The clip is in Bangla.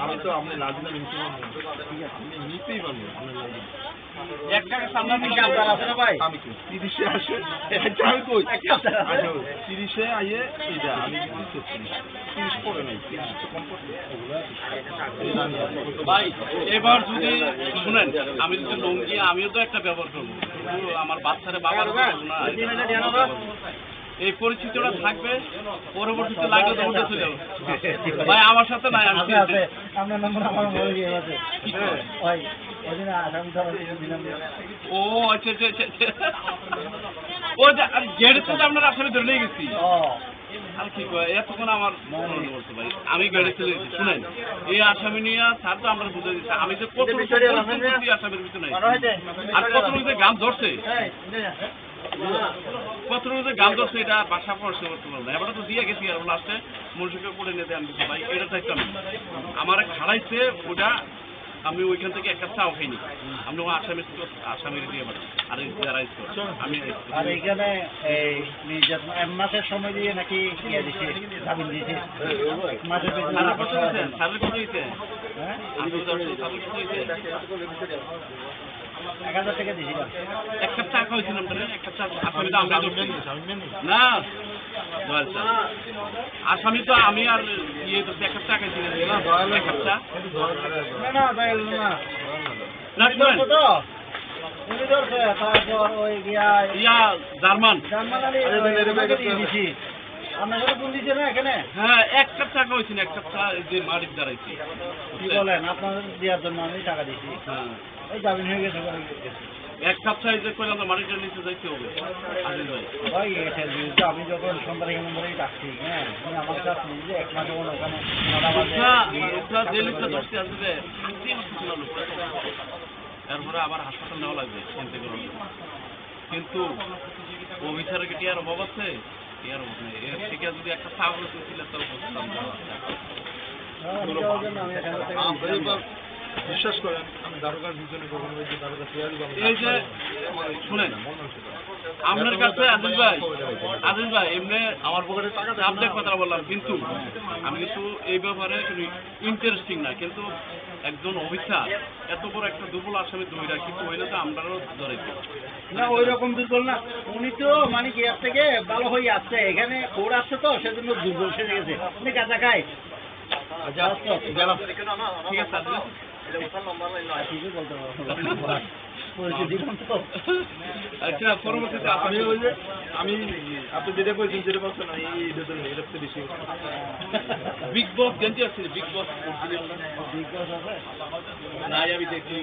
আমি তো আপনি লাজিনা নিতেই পারবো এক টাকা সামনে আছে না ভাই আমি 30-এ আসে আমি কই 30-এ আইয়ে এইটা আমি 30 পড়ে নাই 30 তো কম পড়ছে ভাই এবার যদি শুনেন আমি যদি লঙ্গি আমিও তো একটা ব্যবহার করবো আমার বাচ্চারা বাবার না এই পরিচিতিটা থাকবে পরবর্তীতে লাগলে তো উঠে চলে যাবে ভাই আমার সাথে নাই আমি আপনার নম্বর আমার মোবাইলে আছে ভাই ওদিন আসামি ধরে দিলাম ও আচ্ছা ও গেড়ে তো আপনার আসামি ধরে নিয়ে গেছি আর কি কয় এতক্ষণ আমার বলতো ভাই আমি গাড়ি চলে গেছি শুনেন এই আসামি নিয়ে স্যার তো আমরা বুঝে দিচ্ছি আমি যে কত আসামির ভিতরে নাই আর কত লোকের গান ধরছে কত লোকের গান ধরছে এটা বাসা পড়ছে করতে পারবো না এবার তো দিয়ে গেছি আর লাস্টে মনুষ্যকে করে নিতে আমি ভাই এটা থাকতাম আমার খাড়াইছে ওটা আমি ওইখান থেকে একটা চাও খাইনি আমি আসামির দিয়ে আর আমি আর এখানে এই মাসের সময় দিয়ে নাকি জামিন দিয়েছে মাসের সারের কত হয়েছে 1000 টাকা দিয়েছিলাম এক কাপ চা খাওয়াইছিলাম একটা চা আসামিটা আমরা না আসামি তো আমি আর ইয়ে তো এক কাপ চা খাইছিলাম এক কাপ চা জার্মান হ্যাঁ এক কাপ চা খাওয়াইছি এক কাপ চা যে মালিক দাঁড়াইছি কি বলেন আপনাদের দেওয়ার জন্য আমি টাকা দিচ্ছি এই জামিন হয়ে গেছে এক কাপ চা যে করলাম মালিকটা নিচে যাইতে হবে ভাই আমি যখন সোমবারে নম্বরেই ডাকছি হ্যাঁ আমার কাছে নিজে এক মাসে ওখানে তারপরে আবার হাসপাতাল নেওয়া লাগবে চিন্তা করার কিন্তু অফিসারের কি টিয়ার অভাব আছে টিয়ার অভাব নেই এর থেকে যদি একটা ছাগল ছিল তাহলে বিশ্বাস করেন আমি দারোগার ভিতরে কখনো এই যে শুনেন আপনার কাছে আজিজ ভাই এমনি আমার পকেটে টাকা আপনার কথা বললাম কিন্তু আমি কিন্তু এই ব্যাপারে ইন্টারেস্টিং না কিন্তু একজন অফিসার এত বড় একটা দুর্বল আসামি ধরে কিন্তু ওইটা তো আমরাও ধরে না ওই রকম দুর্বল না উনি তো মানে কি এর থেকে ভালো হয়ে আসছে এখানে ওর আসছে তো সেজন্য দুর্বল সেরে গেছে উনি কাঁচা খায় ঠিক আছে আচ্ছা পরবর্তীতে আমি আপনি যেটা বলছেন যেটা বলছেন এটা বেশি বিগ বস গেঞ্জি আছে বিগ বস বিগ বস আছে না আমি দেখি